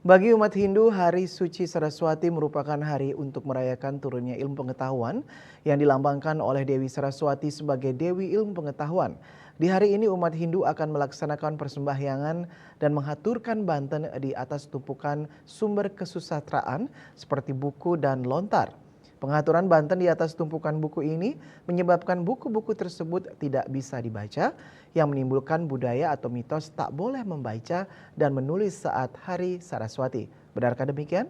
Bagi umat Hindu, Hari Suci Saraswati merupakan hari untuk merayakan turunnya ilmu pengetahuan yang dilambangkan oleh Dewi Saraswati sebagai Dewi Ilmu Pengetahuan. Di hari ini umat Hindu akan melaksanakan persembahyangan dan menghaturkan banten di atas tumpukan sumber kesusastraan seperti buku dan lontar. Pengaturan banten di atas tumpukan buku ini menyebabkan buku-buku tersebut tidak bisa dibaca, yang menimbulkan budaya atau mitos tak boleh membaca dan menulis saat Hari Saraswati. Benarkah demikian?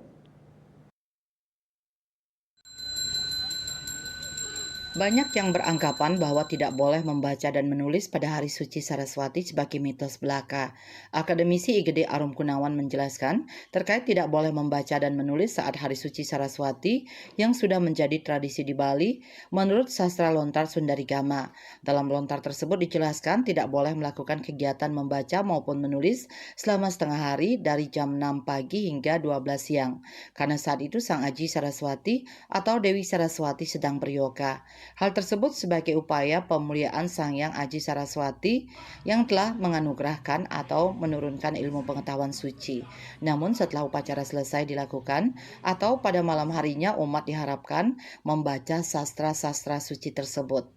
Banyak yang beranggapan bahwa tidak boleh membaca dan menulis pada Hari Suci Saraswati sebagai mitos belaka. Akademisi IGD Arum Gunawan menjelaskan terkait tidak boleh membaca dan menulis saat Hari Suci Saraswati yang sudah menjadi tradisi di Bali menurut sastra lontar Sundarigama. Dalam lontar tersebut dijelaskan tidak boleh melakukan kegiatan membaca maupun menulis selama setengah hari dari jam 6 pagi hingga 12 siang. Karena saat itu Sang Aji Saraswati atau Dewi Saraswati sedang beryoga. Hal tersebut sebagai upaya pemuliaan Sang Hyang Aji Saraswati yang telah menganugerahkan atau menurunkan ilmu pengetahuan suci. Namun setelah upacara selesai dilakukan atau pada malam harinya umat diharapkan membaca sastra-sastra suci tersebut.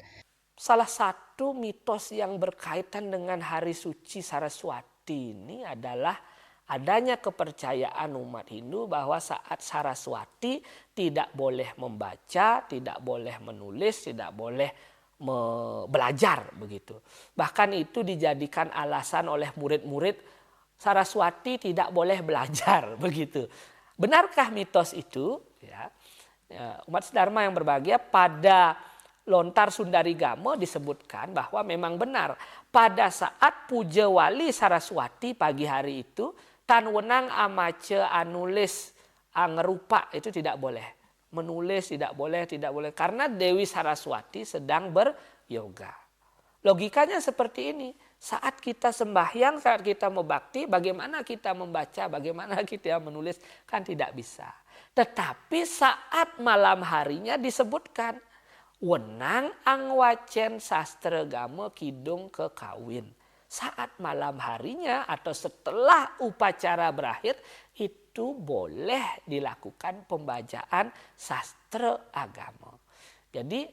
Salah satu mitos yang berkaitan dengan Hari Suci Saraswati ini adalah adanya kepercayaan umat Hindu bahwa saat Saraswati tidak boleh membaca, tidak boleh menulis, tidak boleh belajar begitu. Bahkan itu dijadikan alasan oleh murid-murid Saraswati tidak boleh belajar begitu. Benarkah mitos itu? Ya, umat Dharma yang berbahagia, pada lontar Sundarigama disebutkan bahwa memang benar pada saat puja wali Saraswati pagi hari itu tan wenang amace anulis angerupa itu tidak boleh. Menulis tidak boleh karena Dewi Saraswati sedang beryoga. Logikanya seperti ini. Saat kita sembahyang, saat kita membakti, bagaimana kita membaca, bagaimana kita menulis, kan tidak bisa. Tetapi saat malam harinya disebutkan, wenang angwacen sastra gama kidung kekawin. Saat malam harinya atau setelah upacara berakhir itu boleh dilakukan pembacaan sastra agama. Jadi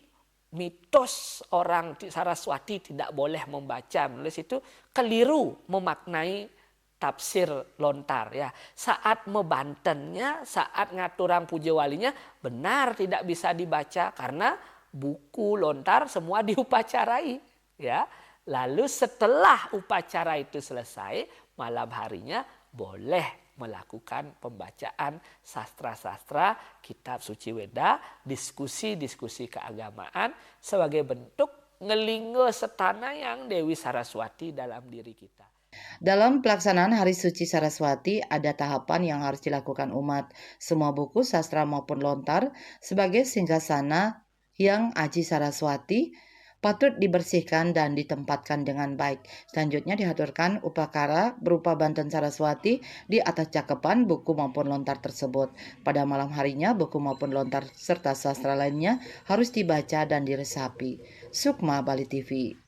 mitos orang Saraswati tidak boleh membaca menulis itu keliru memaknai tafsir lontar ya. Saat mebantennya, saat ngaturang puja walinya benar tidak bisa dibaca karena buku lontar semua diupacarai ya. Lalu setelah upacara itu selesai, malam harinya boleh melakukan pembacaan sastra-sastra kitab suci Weda, diskusi-diskusi keagamaan sebagai bentuk ngelingo setana yang Dewi Saraswati dalam diri kita. Dalam pelaksanaan Hari Suci Saraswati ada tahapan yang harus dilakukan umat. Semua buku sastra maupun lontar sebagai singgasana Hyang Aji Saraswati patut dibersihkan dan ditempatkan dengan baik. Selanjutnya dihaturkan upakara berupa banten Saraswati di atas cakepan buku maupun lontar tersebut. Pada malam harinya buku maupun lontar serta sastra lainnya harus dibaca dan diresapi. Sukma Bali TV.